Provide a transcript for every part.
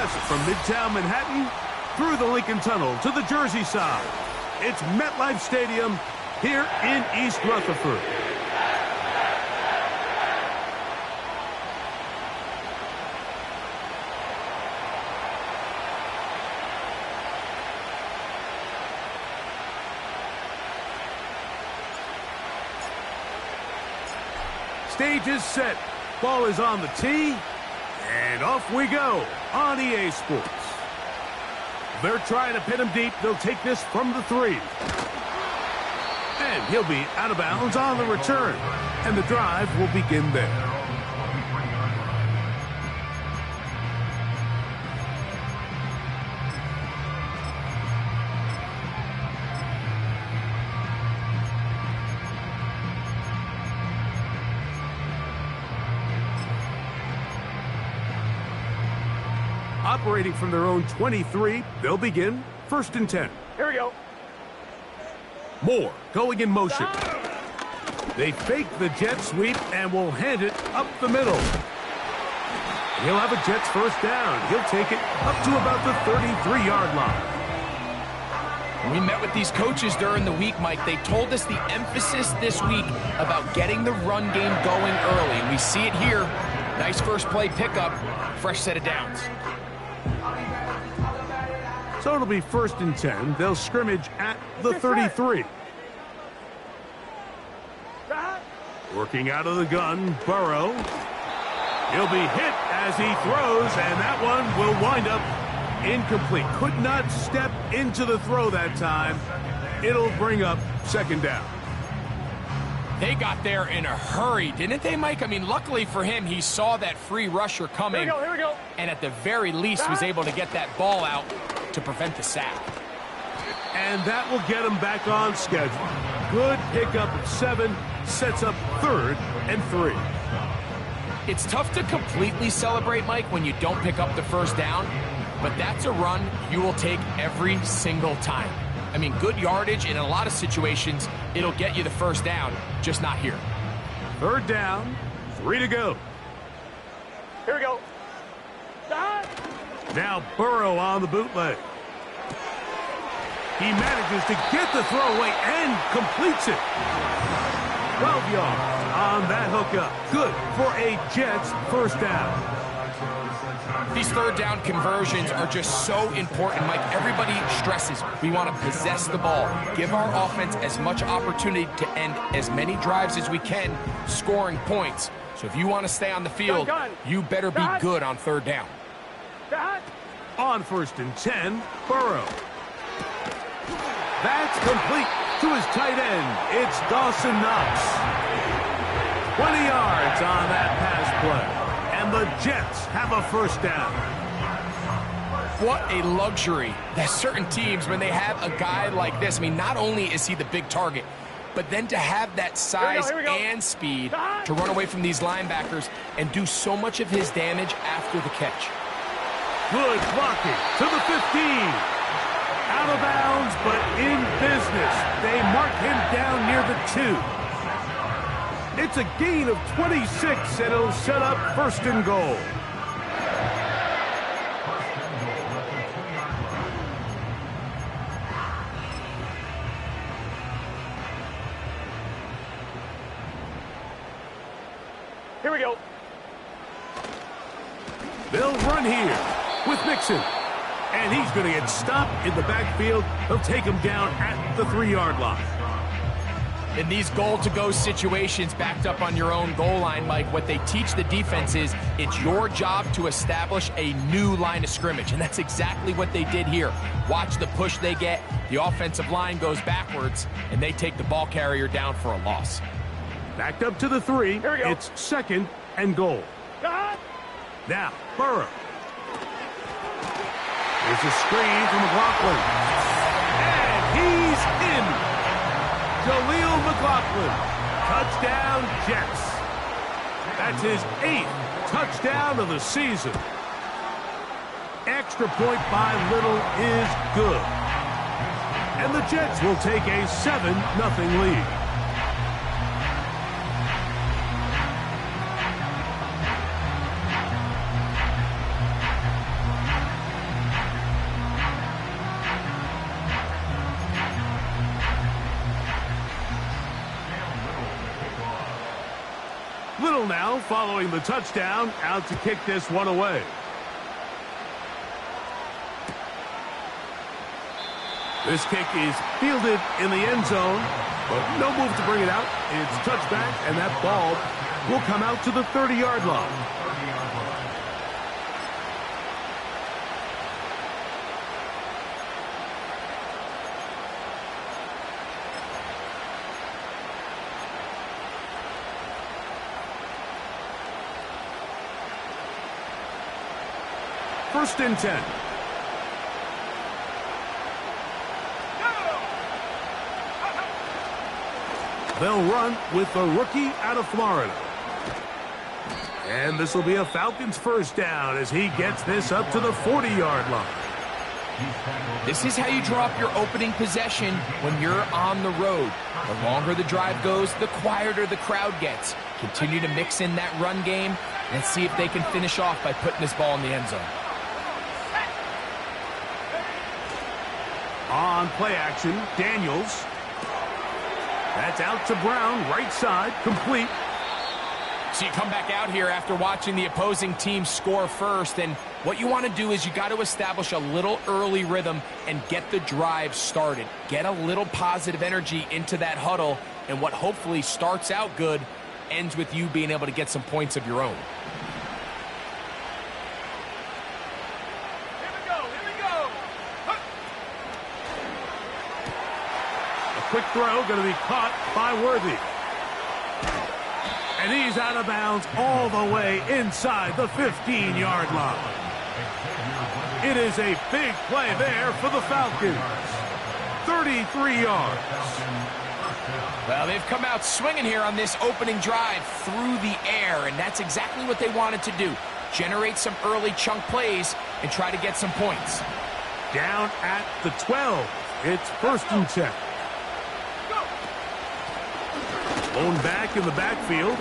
pass from Midtown Manhattan through the Lincoln Tunnel to the Jersey side. It's MetLife Stadium here in East Rutherford. Stage is set. Ball is on the tee. And off we go on EA Sports. They're trying to pin him deep. They'll take this from the 3. And he'll be out of bounds on the return. And the drive will begin there. Operating from their own 23, they'll begin 1st and 10. Here we go. Moore going in motion. They fake the jet sweep and will hand it up the middle. He'll have a Jets first down. He'll take it up to about the 33-yard line. We met with these coaches during the week, Mike. They told us the emphasis this week about getting the run game going early. And we see it here. Nice first play pickup, fresh set of downs. So it'll be 1st and 10. They'll scrimmage at the 33. Working out of the gun, Burrow. He'll be hit as he throws, and that one will wind up incomplete. Could not step into the throw that time. It'll bring up 2nd down. They got there in a hurry, didn't they, Mike? I mean, luckily for him, he saw that free rusher coming. Here we go. And at the very least was able to get that ball out to prevent the sack. And that will get him back on schedule. Good pickup at 7, sets up 3rd and 3. It's tough to completely celebrate, Mike, when you don't pick up the first down, but that's a run you will take every single time. I mean, good yardage, and in a lot of situations, it'll get you the first down, just not here. 3rd down, 3 to go. Here we go. Now Burrow on the bootleg. He manages to get the throw away and completes it. 12 yards on that hookup. Good for a Jets first down. These 3rd down conversions are just so important, Mike. Everybody stresses we want to possess the ball, give our offense as much opportunity to end as many drives as we can, scoring points. So if you want to stay on the field, you better be good on 3rd down. On 1st and 10, Burrow. That's complete to his tight end. It's Dawson Knox. 20 yards on that pass play. And the Jets have a first down. What a luxury that certain teams, when they have a guy like this, I mean, not only is he the big target, but then to have that size and speed to run away from these linebackers and do so much of his damage after the catch. Good blocking to the 15. Out of bounds, but in business. They mark him down near the 2. It's a gain of 26, and it'll set up 1st and goal. Here we go. They'll run here with Mixon. And he's going to get stopped in the backfield. They'll take him down at the 3-yard line. In these goal-to-go situations backed up on your own goal line, Mike, what they teach the defense is it's your job to establish a new line of scrimmage, and that's exactly what they did here. Watch the push they get. The offensive line goes backwards, and they take the ball carrier down for a loss. Backed up to the 3. Here we go. It's 2nd and goal. Now, Burrow. There's a screen from McLaughlin. And he's in. Jaleel McLaughlin. Touchdown, Jets. That's his 8th touchdown of the season. Extra point by Little is good. And the Jets will take a 7-0 lead. huddle now following the touchdown, out to kick this one away. This kick is fielded in the end zone, but no move to bring it out. It's touchback, and that ball will come out to the 30-yard line. First and 10. They'll run with the rookie out of Florida. And this will be a Falcons first down as he gets this up to the 40-yard line. This is how you draw up your opening possession when you're on the road. The longer the drive goes, the quieter the crowd gets. Continue to mix in that run game and see if they can finish off by putting this ball in the end zone. On play action, Daniels. That's out to Brown, right side, complete. So you come back out here after watching the opposing team score first, and what you want to do is you got to establish a little early rhythm and get the drive started. Get a little positive energy into that huddle, and what hopefully starts out good ends with you being able to get some points of your own. Quick throw, going to be caught by Worthy. And he's out of bounds all the way inside the 15-yard line. It is a big play there for the Falcons. 33 yards. Well, they've come out swinging here on this opening drive through the air, and that's exactly what they wanted to do. Generate some early chunk plays and try to get some points. Down at the 12. It's first and 10. Lone back in the backfield.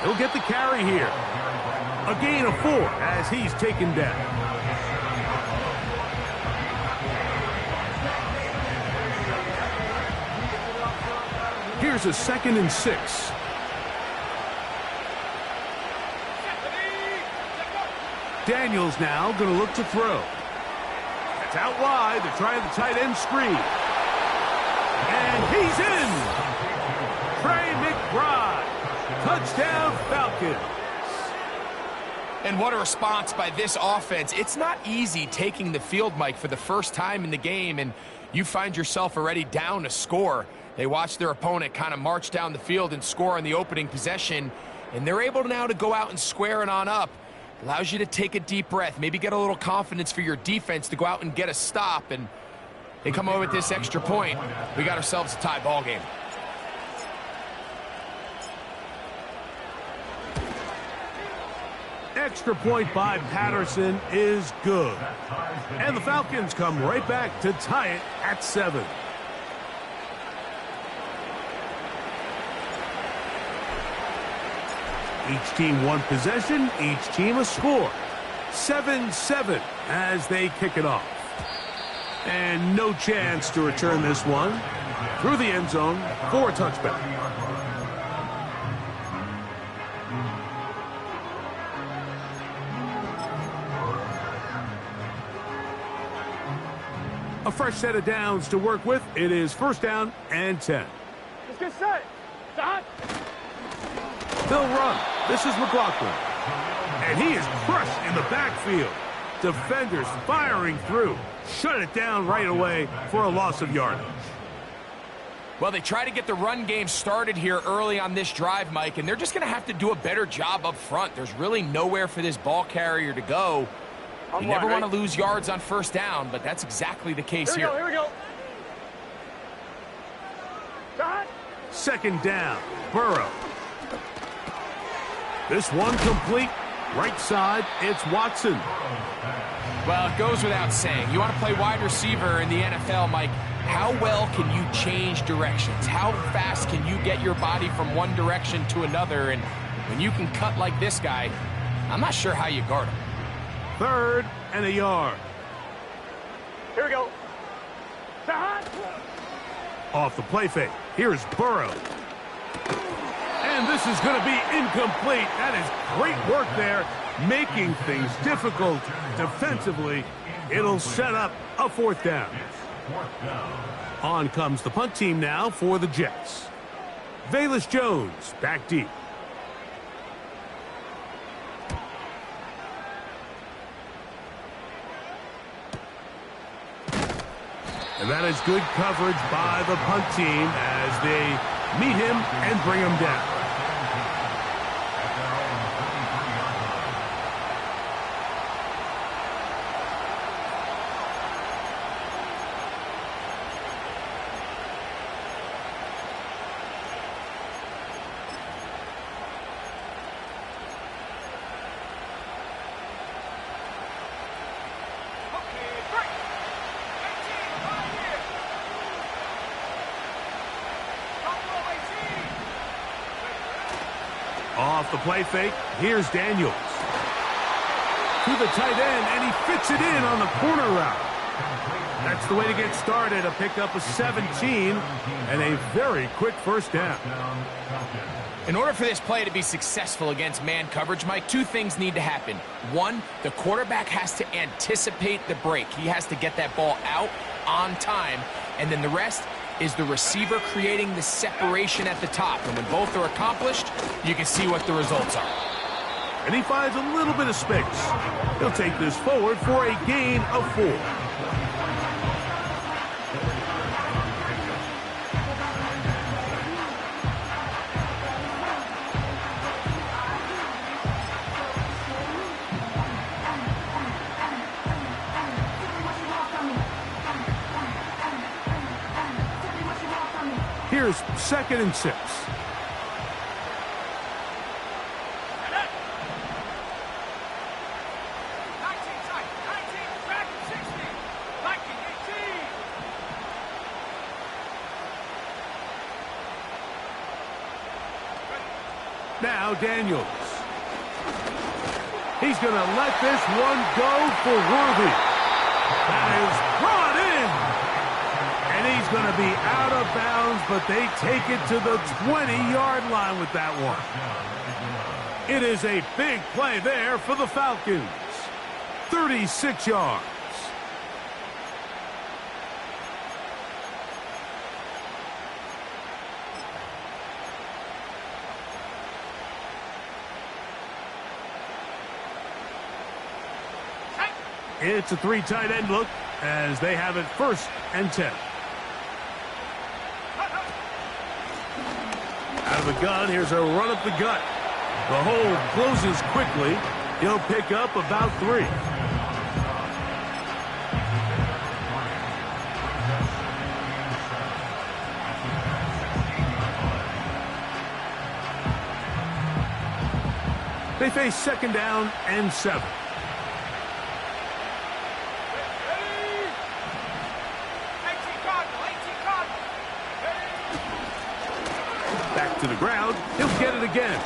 He'll get the carry here. A gain of 4 as he's taken down. Here's a 2nd and 6. Daniels now going to look to throw. It's out wide. They're trying the tight end screen. And he's in. Trey McBride, touchdown Falcons. And what a response by this offense. It's not easy taking the field, Mike, for the first time in the game, and you find yourself already down a score. They watch their opponent kind of march down the field and score on the opening possession, and they're able now to go out and square it on up. Allows you to take a deep breath, maybe get a little confidence for your defense to go out and get a stop, and they come over with this extra point. We got ourselves a tie ball game. Extra point by Patterson is good. And the Falcons come right back to tie it at 7. Each team one possession, each team a score. 7-7 as they kick it off. And no chance to return this one through the end zone for a touchback. A fresh set of downs to work with. It is first down and 10. Let's get set. Stop. They'll run. This is McLaughlin. And he is crushed in the backfield. Defenders firing through. Shut it down right away for a loss of yardage. Well, they try to get the run game started here early on this drive, Mike, and they're just going to have to do a better job up front. There's really nowhere for this ball carrier to go. You never want to lose yards on first down, but that's exactly the case here. Here we go. Shot. Second down, Burrow. This one complete. Right side, it's Watson. Well, it goes without saying. You want to play wide receiver in the NFL, Mike. How well can you change directions? How fast can you get your body from one direction to another? And when you can cut like this guy, I'm not sure how you guard him. 3rd and a yard. Here we go. Shot. Off the play fake. Here's Burrow. And this is going to be incomplete. That is great work there, making things difficult defensively. It'll set up a fourth down. On comes the punt team now for the Jets. Velus Jones back deep. And that is good coverage by the punt team as they meet him and bring him down. Off the play fake, here's Daniels. To the tight end, and he fits it in on the corner route. That's the way to get started, a pickup of 17, and a very quick first down. In order for this play to be successful against man coverage, Mike, two things need to happen. One, the quarterback has to anticipate the break. He has to get that ball out on time, and then the rest is the receiver creating the separation at the top. And when both are accomplished, you can see what the results are. And he finds a little bit of space. He'll take this forward for a gain of 4. Here's 2nd and 6. Now Daniels. He's going to let this one go for Worthy. That is brought in. And he's going to be out of bounds, but they take it to the 20-yard line with that one. It is a big play there for the Falcons. 36 yards. It's a 3 tight end look as they have it 1st and 10. Out of the gun, here's a run up the gut. The hole closes quickly. He'll pick up about 3. They face 2nd down and 7. Back to the ground. He'll get it again.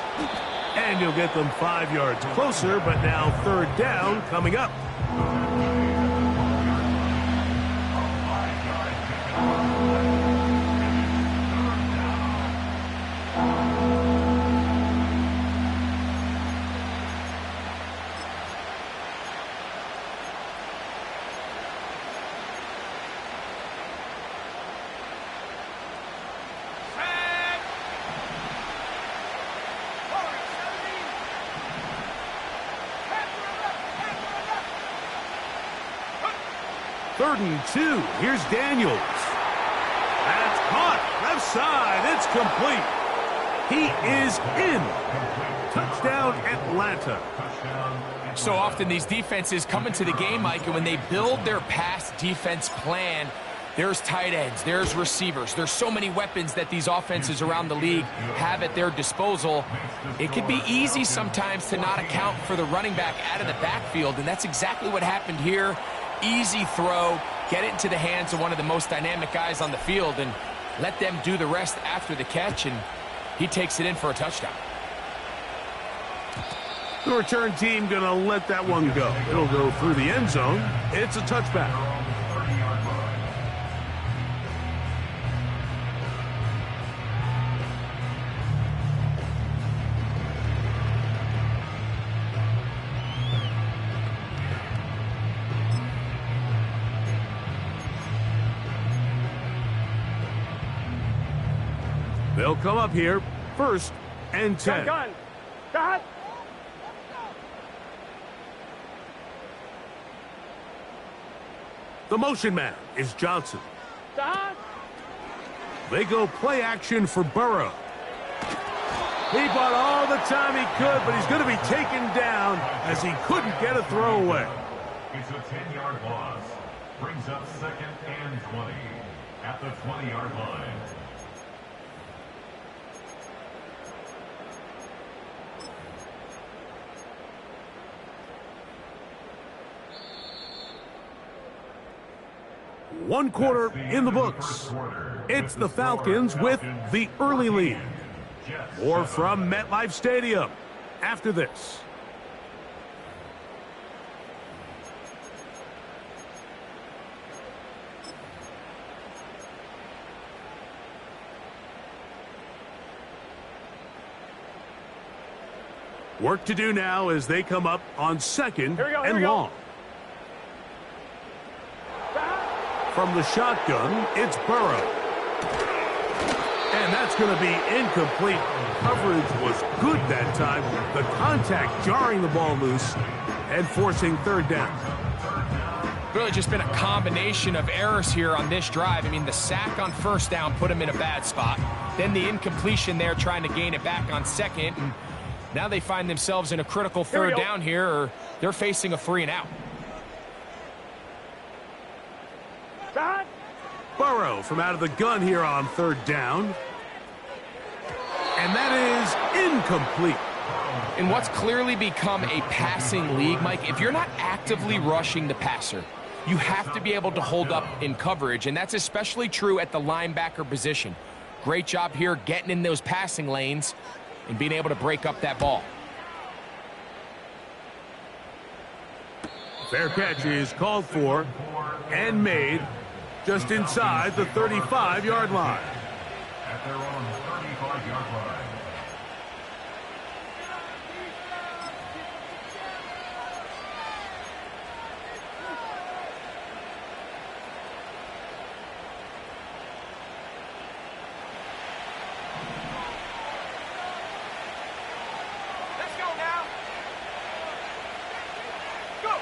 And he'll get them 5 yards closer, but now 3rd down coming up. Third and 2. Here's Daniels. That's caught. Left side. It's complete. He is in. Touchdown, Atlanta. So often these defenses come into the game, Mike, and when they build their pass defense plan, there's tight ends, there's receivers, there's so many weapons that these offenses around the league have at their disposal. It can be easy sometimes to not account for the running back out of the backfield, and that's exactly what happened here. Easy throw, get it into the hands of one of the most dynamic guys on the field, and let them do the rest after the catch, and he takes it in for a touchdown. The return team going to let that one go. It'll go through the end zone. It's a touchback. They'll come up here, 1st and 10. Gun. Start. The motion man is Johnson. Start. They go play action for Burrow. He bought all the time he could, but he's going to be taken down as he couldn't get a throw away. It's a 10-yard loss. Brings up 2nd and 20 at the 20-yard line. One quarter in the books. It's the Falcons with the early lead. More from MetLife Stadium after this. Work to do now as they come up on 2nd and long. From the shotgun, it's Burrow. And that's going to be incomplete. Coverage was good that time. The contact jarring the ball loose and forcing 3rd down. Really just been a combination of errors here on this drive. I mean, the sack on 1st down put him in a bad spot. Then the incompletion there trying to gain it back on 2nd. And now they find themselves in a critical 3rd down here, or they're facing a 3 and out. Start. Burrow from out of the gun here on 3rd down. And that is incomplete. In what's clearly become a passing league, Mike, if you're not actively rushing the passer, you have to be able to hold up in coverage, and that's especially true at the linebacker position. Great job here getting in those passing lanes and being able to break up that ball. Fair catch is called for and made just inside the 35-yard line. At their own 35-yard line. Let's go now. Go.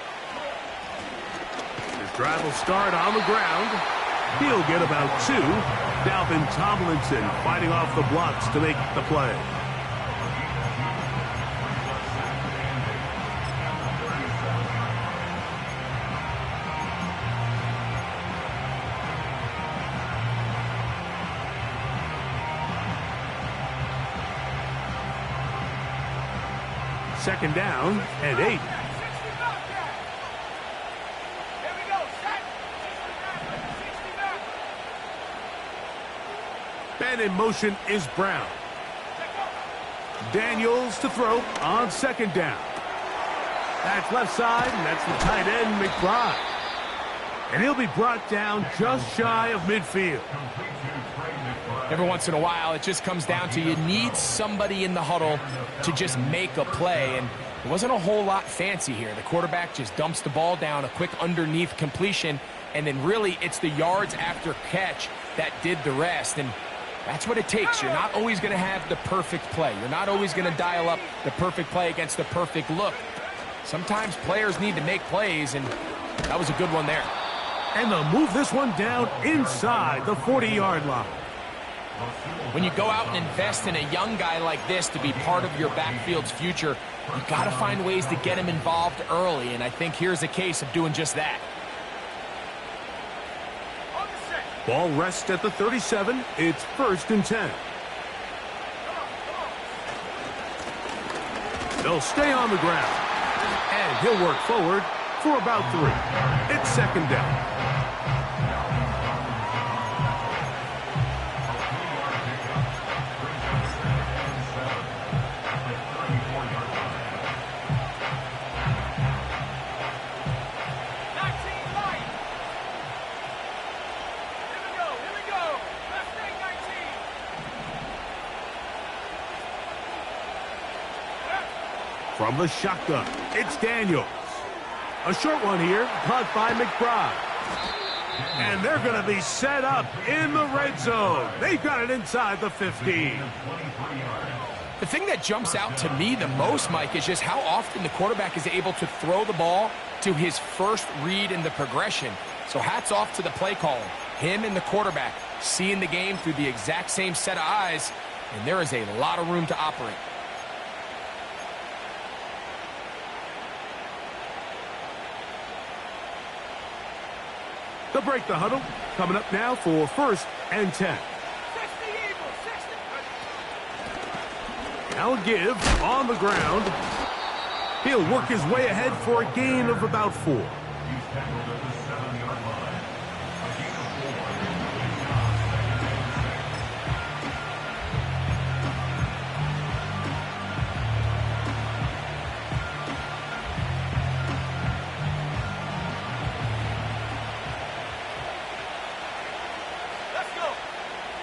His drive will start on the ground. He'll get about 2. Dalvin Tomlinson fighting off the blocks to make the play. Second down and 8. And in motion is Brown. Daniels to throw on 2nd down. That's left side, and that's the tight end, McBride. And he'll be brought down just shy of midfield. Every once in a while, it just comes down to you need somebody in the huddle to just make a play, and it wasn't a whole lot fancy here. The quarterback just dumps the ball down, a quick underneath completion, and then really it's the yards after catch that did the rest, and that's what it takes. You're not always going to have the perfect play. You're not always going to dial up the perfect play against the perfect look. Sometimes players need to make plays, and that was a good one there. And they'll move this one down inside the 40-yard line. When you go out and invest in a young guy like this to be part of your backfield's future, you got to find ways to get him involved early, and I think here's a case of doing just that. Ball rests at the 37. It's 1st and 10. They'll stay on the ground. And he'll work forward for about 3. It's 2nd down. From the shotgun, it's Daniels. A short one here, caught by McBride. And they're going to be set up in the red zone. They've got it inside the 15. The thing that jumps out to me the most, Mike, is just how often the quarterback is able to throw the ball to his first read in the progression. So hats off to the play caller. Him and the quarterback seeing the game through the exact same set of eyes, and there is a lot of room to operate. They'll break the huddle. Coming up now for 1st and 10. 60 Eagles, 60. Now a give on the ground. He'll work his way ahead for a gain of about 4. He's tackled at the 7-yard line. A gain of 4. Let's go.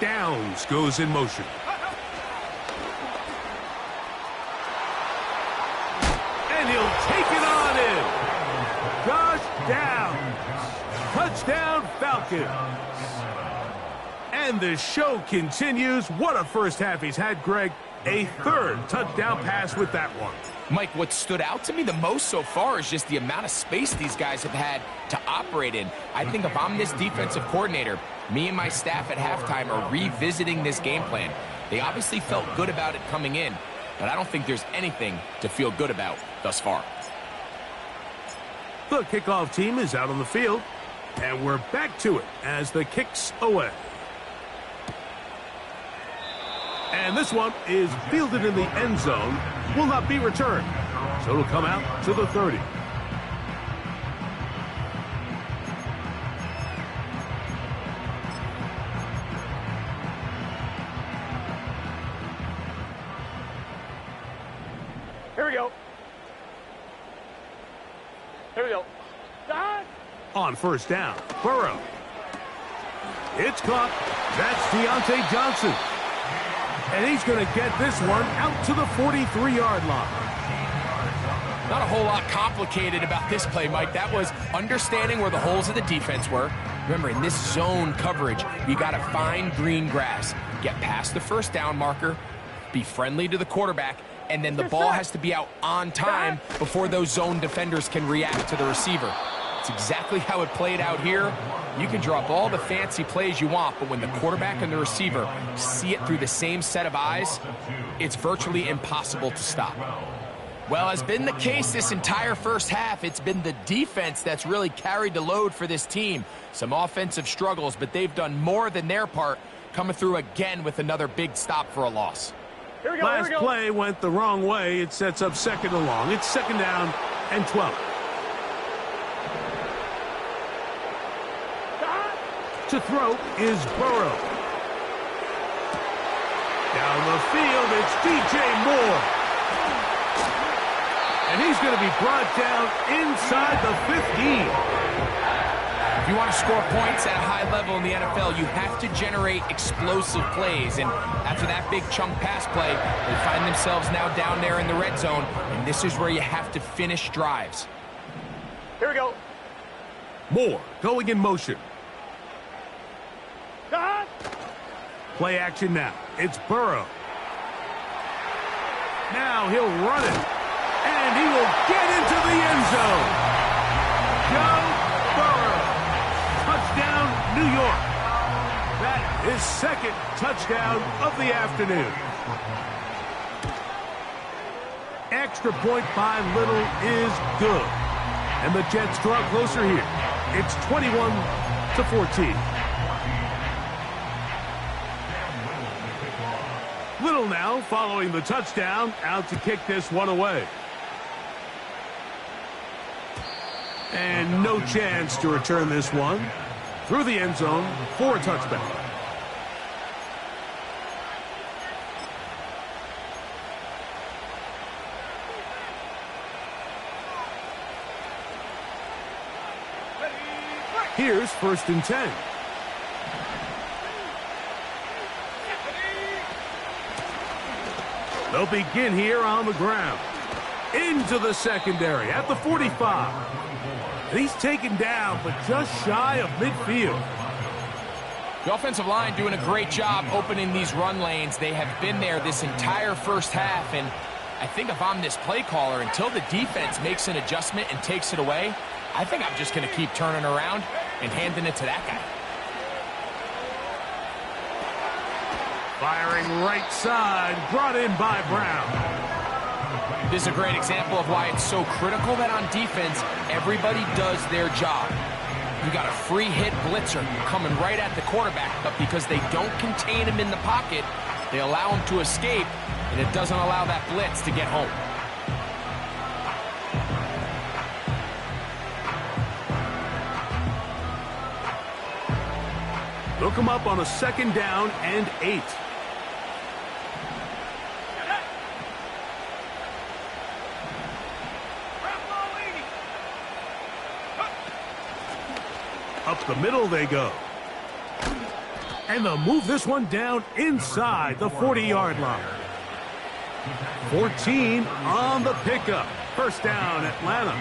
Downs goes in motion. And he'll take it on in. Josh Downs. Touchdown Falcons. And the show continues. What a first half he's had, Greg. A 3rd touchdown pass with that one. Mike, what stood out to me the most so far is just the amount of space these guys have had to operate in. I think if I'm this defensive coordinator, me and my staff at halftime are revisiting this game plan. They obviously felt good about it coming in, but I don't think there's anything to feel good about thus far. The kickoff team is out on the field, and we're back to it as the kick's away. And this one is fielded in the end zone, will not be returned. So it'll come out to the 30. Here we go. Here we go. Don. On 1st down, Burrow. It's caught. That's Deontay Johnson. And he's going to get this one out to the 43-yard line. Not a whole lot complicated about this play, Mike. That was understanding where the holes of the defense were. Remember, in this zone coverage, you got to find green grass, get past the 1st down marker, be friendly to the quarterback, and then the ball has to be out on time before those zone defenders can react to the receiver. It's exactly how it played out here. You can drop all the fancy plays you want, but when the quarterback and the receiver see it through the same set of eyes, it's virtually impossible to stop. Well, as been the case this entire first half, it's been the defense that's really carried the load for this team. Some offensive struggles, but they've done more than their part, coming through again with another big stop for a loss. Here we go. Last play went the wrong way. It sets up 2nd and long. It's 2nd down and 12. To throw is Burrow. Down the field, it's DJ Moore. And he's going to be brought down inside the 15. If you want to score points at a high level in the NFL, you have to generate explosive plays. And after that big chunk pass play, they find themselves now down there in the red zone. And this is where you have to finish drives. Here we go. Moore going in motion. Don. Play action now. It's Burrow. Now he'll run it. And he will get into the end zone. Joe Burrow. Touchdown, New York. That is 2nd touchdown of the afternoon. Extra point by Little is good. And the Jets draw closer here. It's 21-14. Little now following the touchdown, out to kick this one away. And no chance to return this one through the end zone for a touchback. Here's 1st and 10. They'll begin here on the ground. Into the secondary at the 45. And he's taken down, but just shy of midfield. The offensive line doing a great job opening these run lanes. They have been there this entire first half, and I think if I'm this play caller, until the defense makes an adjustment and takes it away, I think I'm just going to keep turning around and handing it to that guy. Firing right side, brought in by Brown. This is a great example of why it's so critical that on defense, everybody does their job. You got a free hit blitzer coming right at the quarterback, but because they don't contain him in the pocket, they allow him to escape, and it doesn't allow that blitz to get home. They'll come up on a 2nd down and 8. Up the middle they go. And they'll move this one down inside the 40-yard line. 14 on the pickup. First down, Atlanta.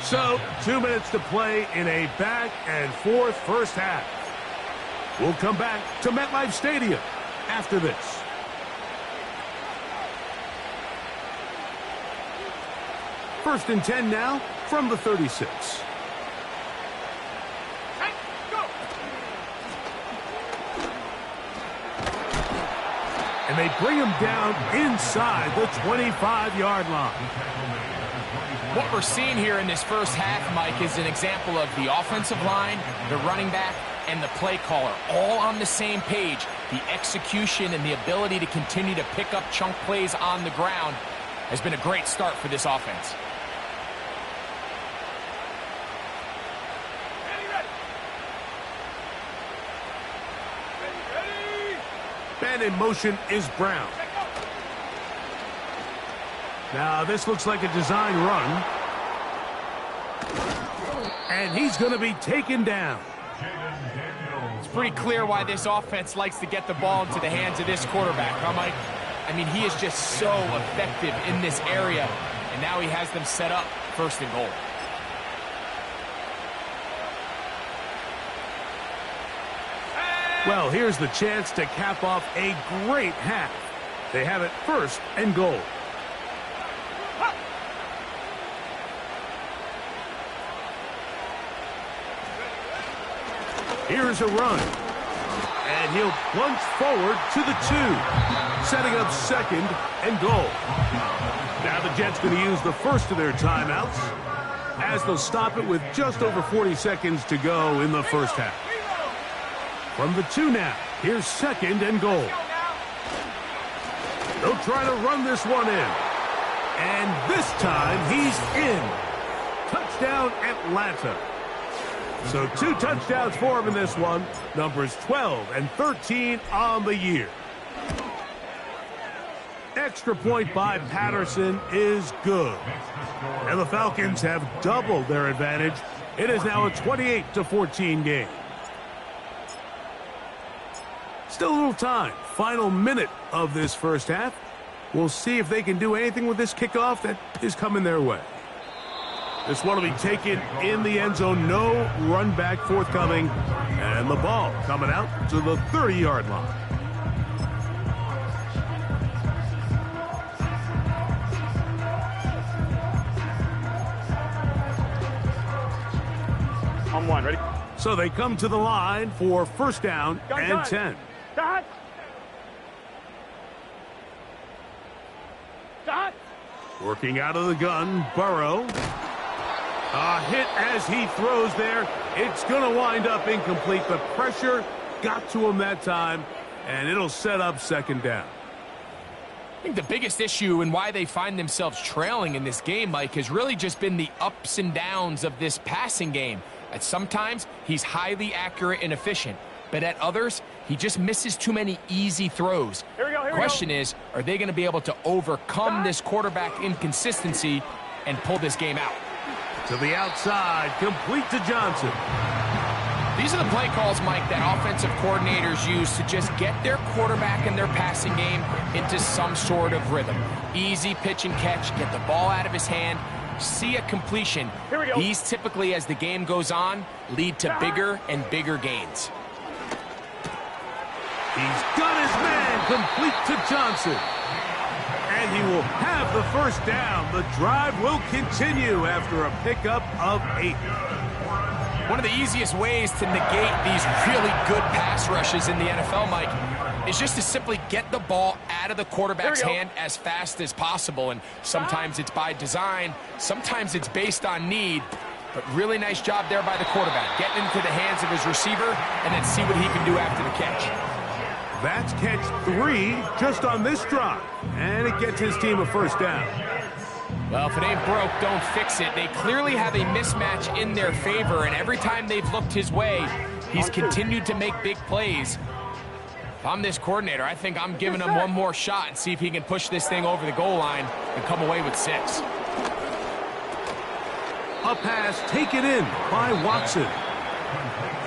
So, 2 minutes to play in a back-and-forth first half. We'll come back to MetLife Stadium after this. First and 10 now from the 36. And they bring him down inside the 25-yard line. What we're seeing here in this first half, Mike, is an example of the offensive line, the running back, and the play caller all on the same page. The execution and the ability to continue to pick up chunk plays on the ground has been a great start for this offense. And in motion is Brown. Now this looks like a design run. And he's going to be taken down. It's pretty clear why this offense likes to get the ball into the hands of this quarterback, huh, Mike? I mean, he is just so effective in this area, and now he has them set up 1st and goal. Well, here's the chance to cap off a great half. They have it 1st and goal. Here's a run. And he'll plunge forward to the 2. Setting up 2nd and goal. Now the Jets going to use the first of their timeouts as they'll stop it with just over 40 seconds to go in the first half. From the 2 now, here's 2nd and goal. They'll try to run this one in. And this time, he's in. Touchdown, Atlanta. So 2 touchdowns for him in this one. Numbers 12 and 13 on the year. Extra point by Patterson is good. And the Falcons have doubled their advantage. It is now a 28-14 game. Still a little time. Final minute of this first half. We'll see if they can do anything with this kickoff that is coming their way. This one will be taken in the end zone. No run back forthcoming. And the ball coming out to the 30-yard line. On 1, ready? So they come to the line for 1st down and 10. Dot! Dot! Working out of the gun, Burrow. A hit as he throws there. It's going to wind up incomplete. The pressure got to him that time, and it'll set up 2nd down. I think the biggest issue and why they find themselves trailing in this game, Mike, has really just been the ups and downs of this passing game. At sometimes, he's highly accurate and efficient, but at others, he just misses too many easy throws. Here we go, here we Question is, are they going to be able to overcome this quarterback inconsistency and pull this game out? To the outside, complete to Johnson. These are the play calls, Mike, that offensive coordinators use to just get their quarterback and their passing game into some sort of rhythm. Easy pitch and catch, get the ball out of his hand, see a completion, Here we go. these typically, as the game goes on, lead to bigger and bigger gains. He's got his man complete to Johnson. And he will have the first down. The drive will continue after a pickup of 8. One of the easiest ways to negate these really good pass rushes in the NFL, Mike, is just to simply get the ball out of the quarterback's hand as fast as possible. And sometimes it's by design, sometimes it's based on need. But really nice job there by the quarterback, getting into the hands of his receiver and then see what he can do after the catch. That's catch 3 just on this drive. And it gets his team a first down. Well, if it ain't broke, don't fix it. They clearly have a mismatch in their favor, and every time they've looked his way, he's continued to make big plays. If I'm this coordinator, I think I'm giving him one more shot and see if he can push this thing over the goal line and come away with 6. A pass taken in by Watson.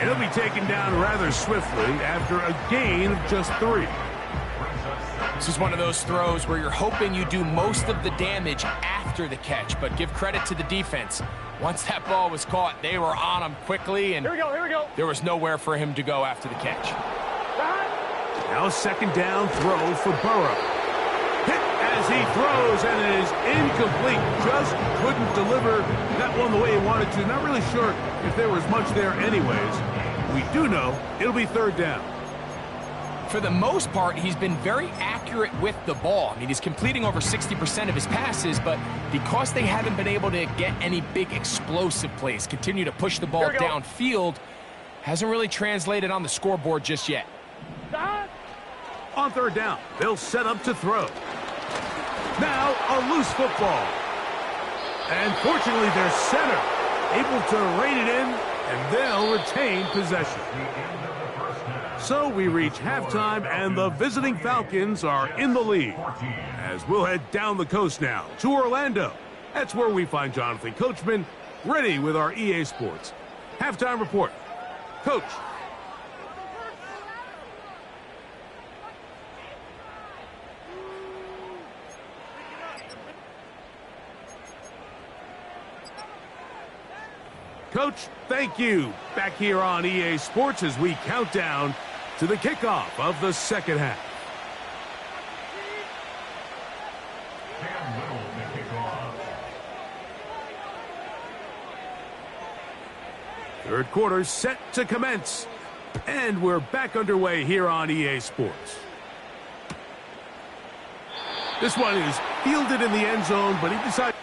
It'll be taken down rather swiftly after a gain of just 3. This is one of those throws where you're hoping you do most of the damage after the catch, but give credit to the defense. Once that ball was caught, they were on him quickly, and Here we go. there was nowhere for him to go after the catch. Now second down throw for Burrow. Hit as he throws, and it is incomplete. Just couldn't deliver that one the way he wanted to. Not really sure if there was much there anyways. We do know it'll be third down. For the most part, he's been very accurate with the ball. I mean, he's completing over 60% of his passes, but because they haven't been able to get any big explosive plays, continue to push the ball downfield, hasn't really translated on the scoreboard just yet. On third down, they'll set up to throw. Now a loose football. And fortunately, their center able to rein it in, and they'll retain possession. So we reach halftime, and the visiting Falcons are in the lead. As we'll head down the coast now to Orlando. That's where we find Jonathan Coachman ready with our EA Sports halftime report. Coach. Coach, thank you. Back here on EA Sports as we count down to the kickoff of the second half. Third quarter set to commence. And we're back underway here on EA Sports. This one is fielded in the end zone, but he decided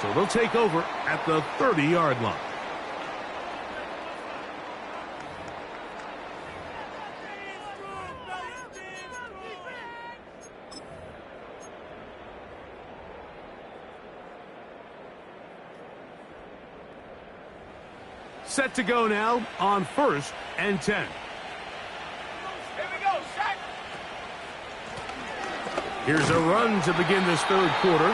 So they'll take over at the 30-yard line. Set to go now on 1st and 10. Here we go, set. Here's a run to begin this third quarter.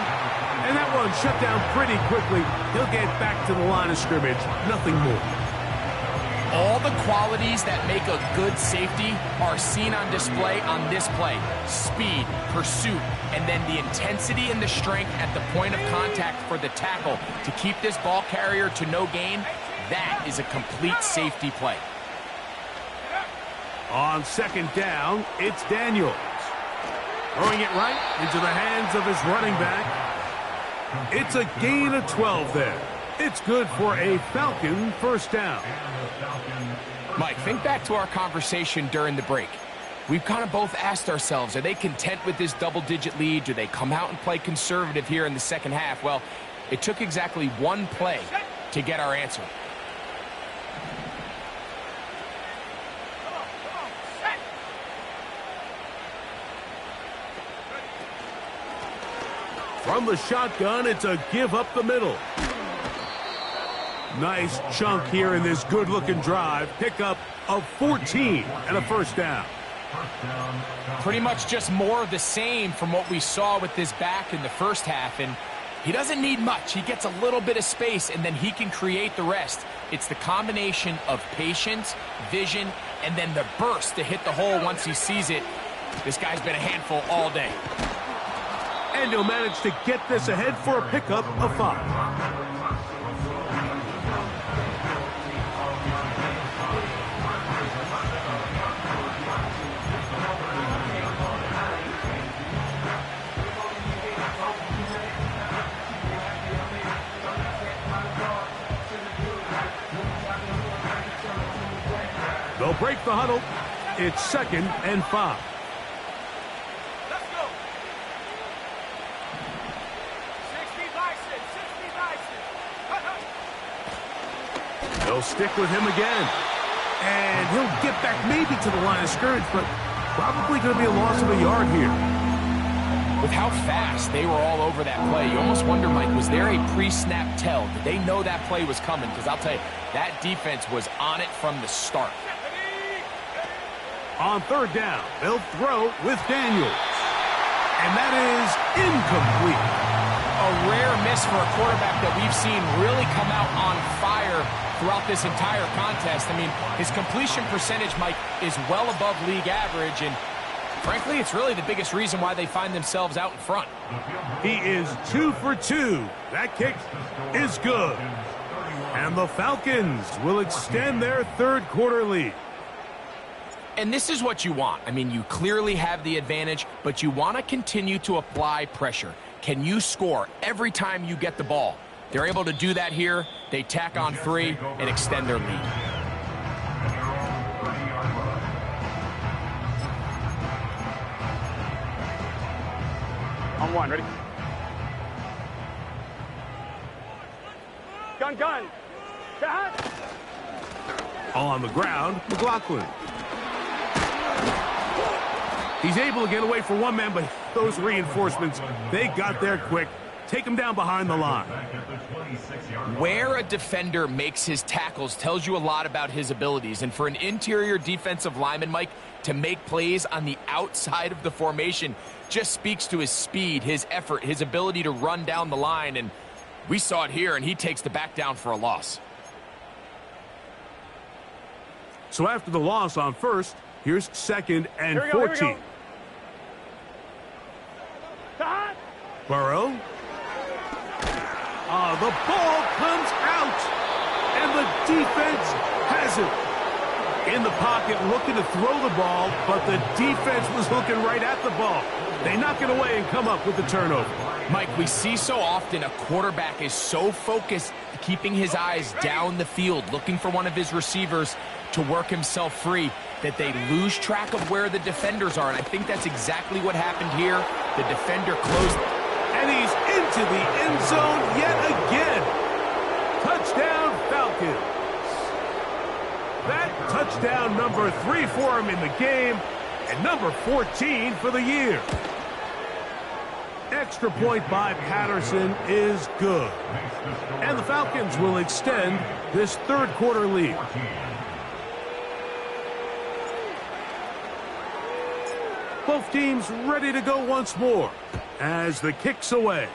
And that one shut down pretty quickly. He'll get back to the line of scrimmage. Nothing more. All the qualities that make a good safety are seen on display on this play. Speed, pursuit, and then the intensity and the strength at the point of contact for the tackle to keep this ball carrier to no gain. That is a complete safety play. On 2nd down, it's Daniels. Throwing it right into the hands of his running back. It's a gain of 12 there. It's good for a Falcon first down. Mike, think back to our conversation during the break. We've kind of both asked ourselves, are they content with this double-digit lead? Do they come out and play conservative here in the second half? Well, it took exactly one play to get our answer. From the shotgun, it's a give up the middle. Nice chunk here in this good-looking drive. Pickup of 14 and a first down. Pretty much just more of the same from what we saw with this back in the first half. And he doesn't need much. He gets a little bit of space, and then he can create the rest. It's the combination of patience, vision, and then the burst to hit the hole once he sees it. This guy's been a handful all day. And he'll manage to get this ahead for a pickup of 5. They'll break the huddle. It's 2nd and 5. They'll stick with him again. And he'll get back maybe to the line of scrimmage, but probably going to be a loss of a yard here. With how fast they were all over that play, you almost wonder, Mike, was there a pre-snap tell? Did they know that play was coming? Because I'll tell you, that defense was on it from the start. On 3rd down, they'll throw with Daniels. And that is incomplete. A rare miss for a quarterback that we've seen really come out on fire throughout this entire contest. I mean, his completion percentage, Mike, is well above league average, and frankly, it's really the biggest reason why they find themselves out in front. He is 2 for 2. That kick is good. And the Falcons will extend their third quarter lead. And this is what you want. I mean, you clearly have the advantage, but you want to continue to apply pressure. Can you score every time you get the ball? They're able to do that here. They tack on 3 and extend their lead. On 1, ready? Gun. Shot. On the ground, McLaughlin. He's able to get away for one man, but those reinforcements, they got there quick. Take him down behind the line. Where a defender makes his tackles tells you a lot about his abilities. And for an interior defensive lineman, Mike, to make plays on the outside of the formation just speaks to his speed, his effort, his ability to run down the line. And we saw it here, and he takes the back down for a loss. So after the loss on 1st, here's 2nd and 14. Burrow. The ball comes out, and the defense has it. In the pocket, looking to throw the ball, but the defense was looking right at the ball. They knock it away and come up with the turnover. Mike, we see so often a quarterback is so focused, keeping his eyes down the field, looking for one of his receivers to work himself free, that they lose track of where the defenders are. And I think that's exactly what happened here. The defender closed. And he's into the end zone yet again. Touchdown, Falcons. That touchdown number 3 for him in the game, and number 14 for the year. Extra point by Patterson is good. And the Falcons will extend this third quarter lead. Both teams ready to go once more as the kick's away.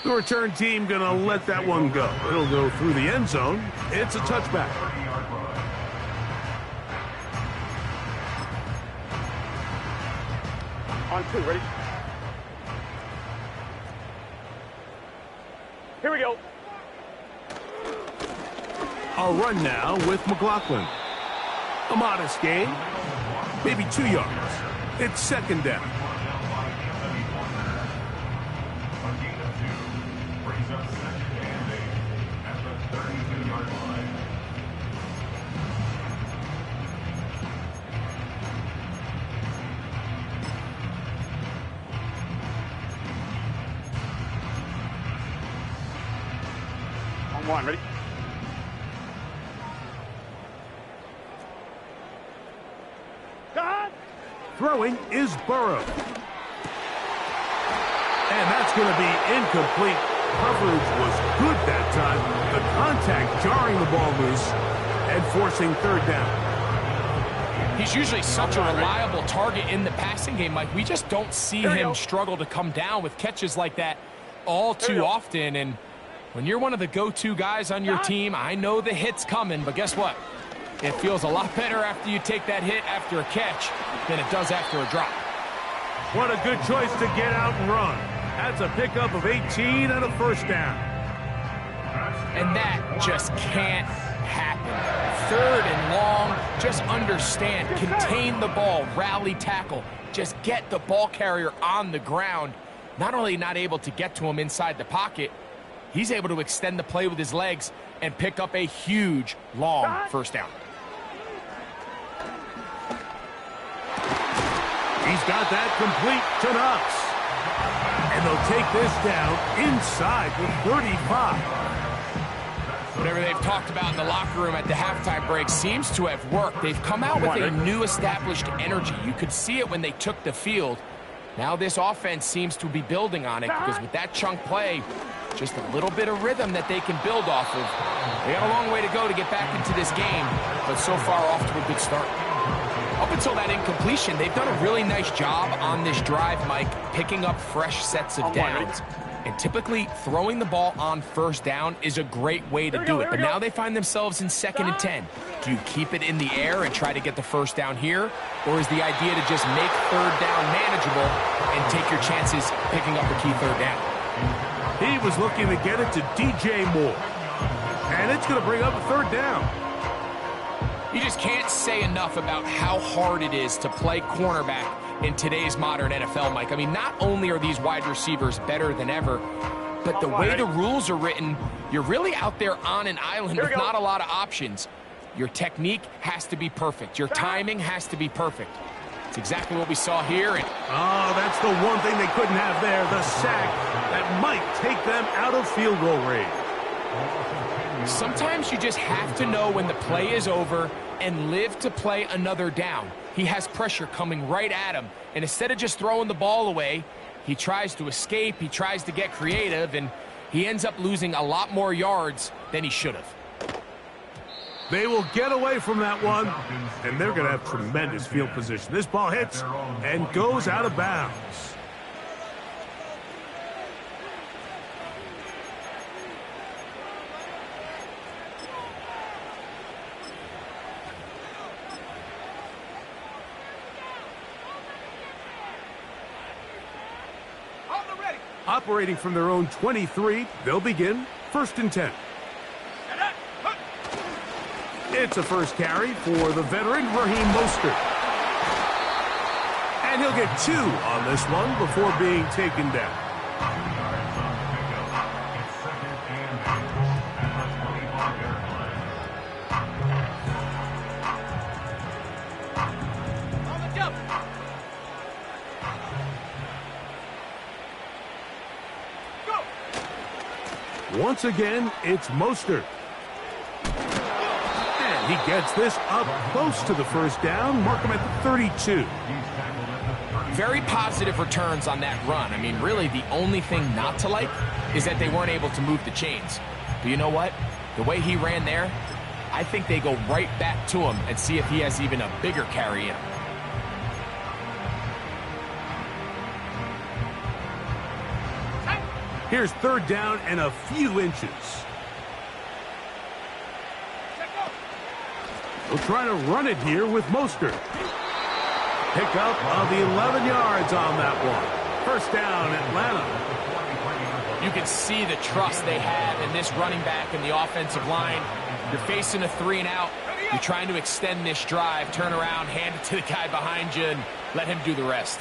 The return team going to let that one go. It'll go through the end zone. It's a touchback. On 2, ready? Here we go. A run now with McLaughlin. A modest gain, maybe 2 yards. It's second down. On 1, ready? Throwing is Burrow. And that's going to be incomplete. Coverage was good that time. The contact jarring the ball loose and forcing third down. He's usually such a reliable target in the passing game, Mike. We just don't see him struggle to come down with catches like that all too often. And when you're one of the go-to guys on your team, I know the hit's coming, but guess what? It feels a lot better after you take that hit after a catch than it does after a drop. What a good choice to get out and run. That's a pickup of 18 and a first down. And that just can't happen. Third and long, just understand, contain the ball, rally tackle, just get the ball carrier on the ground. Not only not able to get to him inside the pocket, he's able to extend the play with his legs and pick up a huge, long first down. He's got that complete to Knox. And they'll take this down inside the 35. Whatever they've talked about in the locker room at the halftime break seems to have worked. They've come out with a new established energy. You could see it when they took the field. Now this offense seems to be building on it because with that chunk play, just a little bit of rhythm that they can build off of. They got a long way to go to get back into this game, but so far off to a good start. Up until that incompletion, they've done a really nice job on this drive, Mike, picking up fresh sets of downs. And typically, throwing the ball on first down is a great way to do it. But now they find themselves in 2nd and 10. Do you keep it in the air and try to get the first down here? Or is the idea to just make third down manageable and take your chances picking up a key third down? He was looking to get it to DJ Moore. And it's going to bring up a third down. You just can't say enough about how hard it is to play cornerback in today's modern NFL, Mike. I mean, not only are these wide receivers better than ever, but the way the rules are written, you're really out there on an island with not a lot of options. Your technique has to be perfect. Your timing has to be perfect. It's exactly what we saw here. And oh, that's the one thing they couldn't have there, the sack that might take them out of field goal range. sometimes you just have to know when the play is over and live to play another down. He has pressure coming right at him, and instead of just throwing the ball away, he tries to escape, he tries to get creative, and he ends up losing a lot more yards than he should have. They will get away from that one, and they're going to have tremendous field position. This ball hits and goes out of bounds. Operating from their own 23, they'll begin 1st and 10. It's a first carry for the veteran, Raheem Mostert. And he'll get 2 on this one before being taken down. Once again, it's Mostert. And he gets this up close to the first down. Mark him at the 32. Very positive returns on that run. I mean, really, the only thing not to like is that they weren't able to move the chains. But you know what? The way he ran there, I think they go right back to him and see if he has even a bigger carry in him. Here's third down and a few inches. We'll try to run it here with Mostert. Pickup of 11 yards on that one. First down, Atlanta. You can see the trust they have in this running back and the offensive line. You're facing a 3-and-out. You're trying to extend this drive, turn around, hand it to the guy behind you, and let him do the rest.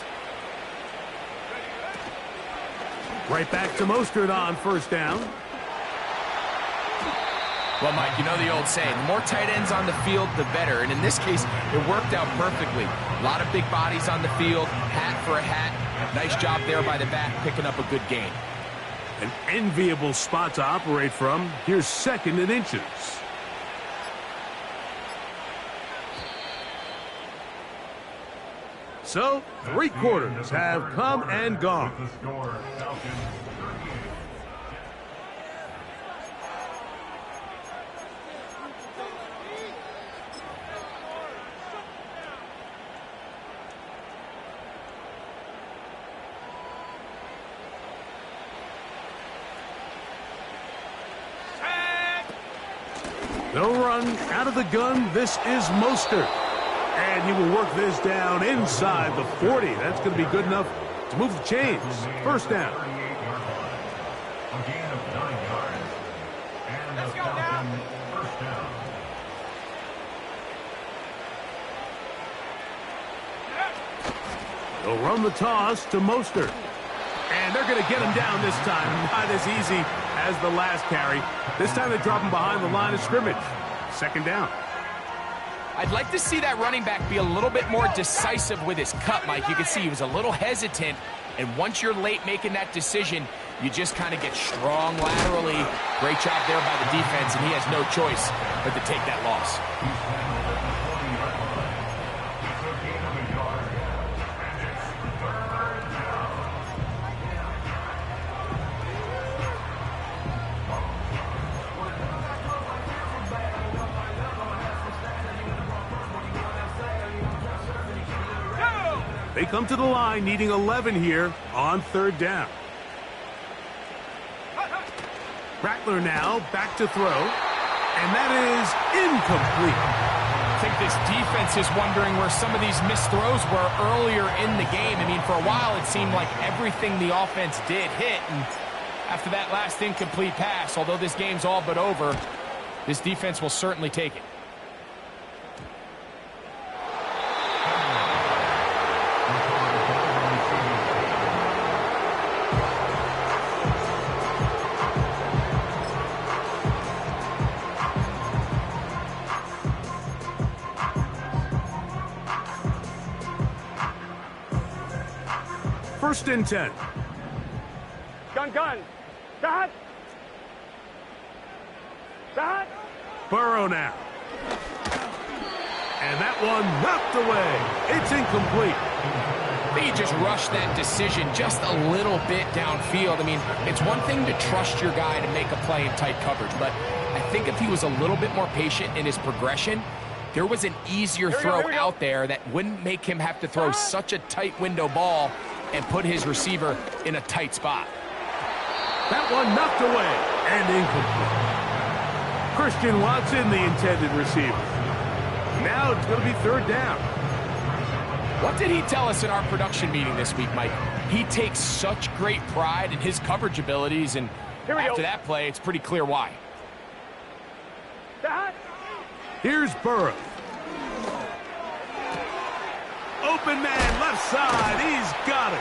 Right back to Mostert on first down. Well, Mike, you know the old saying, the more tight ends on the field, the better. And in this case, it worked out perfectly. A lot of big bodies on the field, hat for a hat. Nice job there by the back, picking up a good gain. An enviable spot to operate from. Here's second and inches. So, 3 quarters have come and gone. No run out of the gun. This is Mostert. And he will work this down inside the 40. That's going to be good enough to move the chains. First down. A gain of 9 yards. And the Falcons first down. They'll run the toss to Mostert. And they're going to get him down this time. Not as easy as the last carry. This time they drop him behind the line of scrimmage. Second down. I'd like to see that running back be a little bit more decisive with his cut, Mike. You can see he was a little hesitant, and once you're late making that decision, you just kind of get strong laterally. Great job there by the defense, and he has no choice but to take that loss. They come to the line needing 11 here on third down. Rattler now back to throw, and that is incomplete. I think this defense is wondering where some of these missed throws were earlier in the game. I mean, for a while it seemed like everything the offense did hit, and after that last incomplete pass, although this game's all but over, this defense will certainly take it. First and 10. Gun. Dot. Burrow now. And that one knocked away. It's incomplete. I think he just rushed that decision just a little bit downfield. I mean, it's one thing to trust your guy to make a play in tight coverage, but I think if he was a little bit more patient in his progression, there was an easier throw out there that wouldn't make him have to throw such a tight window ball and put his receiver in a tight spot. That one knocked away and incomplete. Christian Watson, the intended receiver. Now it's going to be third down. What did he tell us in our production meeting this week, Mike? He takes such great pride in his coverage abilities, and after that play, it's pretty clear why. Here's Burrow. Open man, left side. He's got it.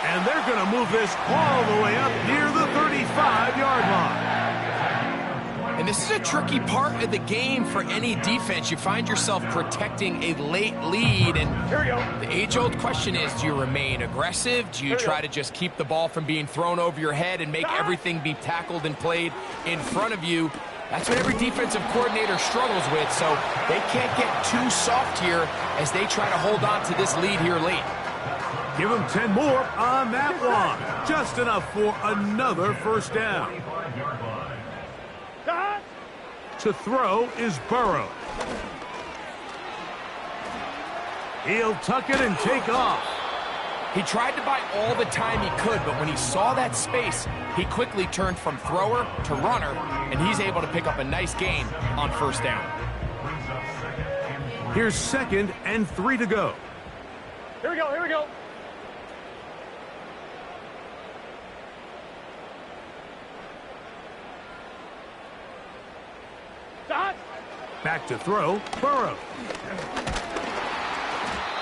And they're going to move this all the way up near the 35-yard line. And And this is a tricky part of the game for any defense. You find yourself protecting a late lead, and Here we go. the age-old question is, do you remain aggressive? Do you try to just keep the ball from being thrown over your head and make everything be tackled and played in front of you? That's what every defensive coordinator struggles with, so they can't get too soft here as they try to hold on to this lead here late. Give them 10 more on that one. Just enough for another first down. To throw is Burrow. He'll tuck it and take off. He tried to buy all the time he could, but when he saw that space, he quickly turned from thrower to runner, and he's able to pick up a nice gain on first down. Here's 2nd and 3 to go. Here we go. Here we go. Back to throw, Burrow.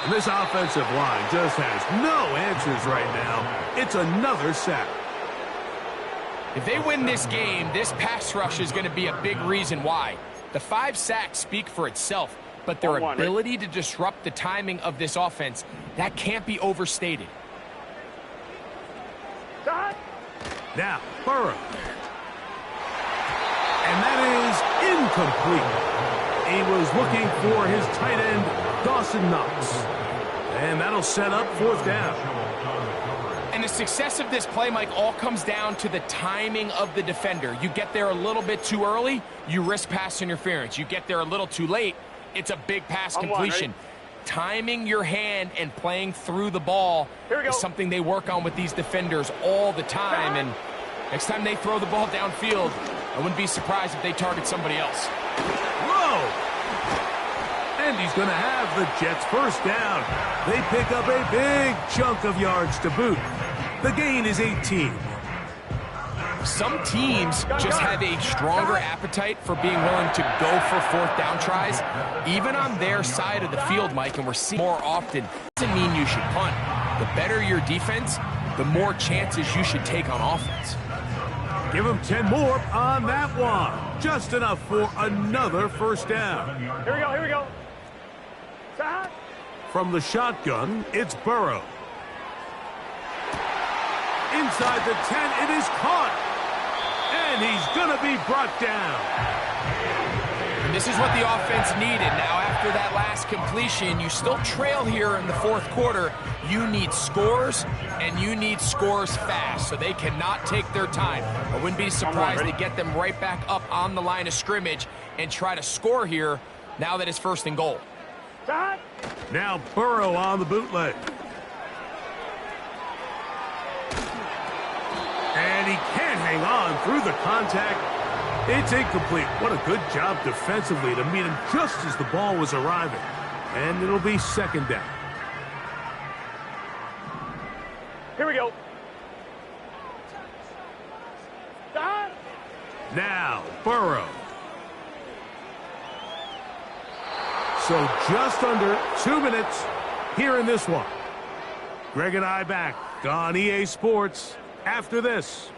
And this offensive line just has no answers right now. It's another sack. If they win this game, this pass rush is going to be a big reason why. The 5 sacks speak for itself, but their ability to disrupt the timing of this offense, that can't be overstated. Now, Burrow. And that is incomplete. He was looking for his tight end, Dawson Knox. And that'll set up 4th down. And the success of this play, Mike, all comes down to the timing of the defender. You get there a little bit too early, you risk pass interference. You get there a little too late, it's a big pass completion. Timing your hand and playing through the ball is something they work on with these defenders all the time. And next time they throw the ball downfield, I wouldn't be surprised if they target somebody else. Whoa! And he's going to have the Jets first down. They pick up a big chunk of yards to boot. The gain is 18. Some teams just have a stronger appetite for being willing to go for 4th down tries, even on their side of the field, Mike, and we're seeing more often. Doesn't mean you should punt. The better your defense, the more chances you should take on offense. Give him 10 more on that one. Just enough for another first down. Here we go. Here we go. From the shotgun, it's Burrow. Inside the 10, it is caught. And he's going to be brought down. And this is what the offense needed. Now, after that last completion, you still trail here in the 4th quarter. You need scores, and you need scores fast, so they cannot take their time. I wouldn't be surprised to get them right back up on the line of scrimmage and try to score here now that it's 1st and goal. Now Burrow on the bootleg. And he can't hang on through the contact. It's incomplete. What a good job defensively to meet him just as the ball was arriving. And it'll be 2nd down. Here we go. Now, Burrow. So just under 2 minutes here in this one. Greg and I back on EA Sports after this.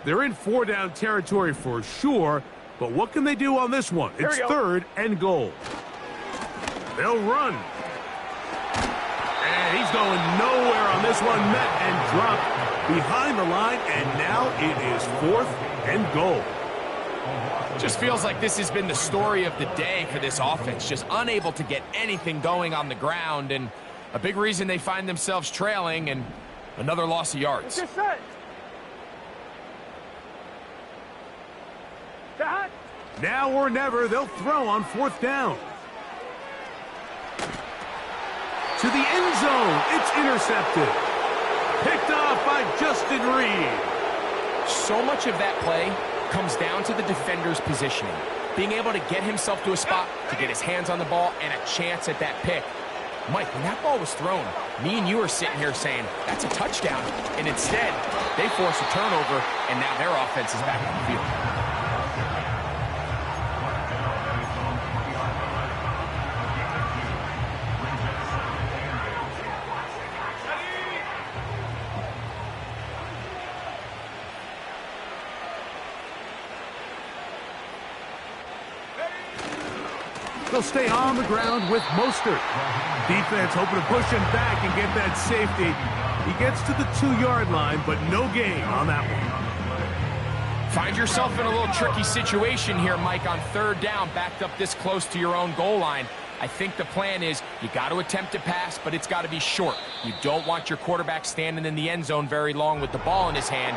They're in 4-down territory for sure, but what can they do on this one? It's 3rd and goal. They'll run. And he's going nowhere on this one. Met and dropped behind the line, and now it is 4th and goal. Just feels like this has been the story of the day for this offense, just unable to get anything going on the ground, and a big reason they find themselves trailing and another loss of yards. Now or never, they'll throw on 4th down. To the end zone, it's intercepted. Picked off by Justin Reed. So much of that play comes down to the defender's positioning. Being able to get himself to a spot, to get his hands on the ball, and a chance at that pick. Mike, when that ball was thrown, me and you are sitting here saying, that's a touchdown. And instead, They force a turnover, and now their offense is back on the field. They'll stay on the ground with Mostert. Defense hoping to push him back and get that safety. He gets to the 2-yard line, but no gain on that one. Find yourself in a little tricky situation here, Mike, on 3rd down, backed up this close to your own goal line. I think the plan is you got to attempt to pass, but it's got to be short. You don't want your quarterback standing in the end zone very long with the ball in his hand.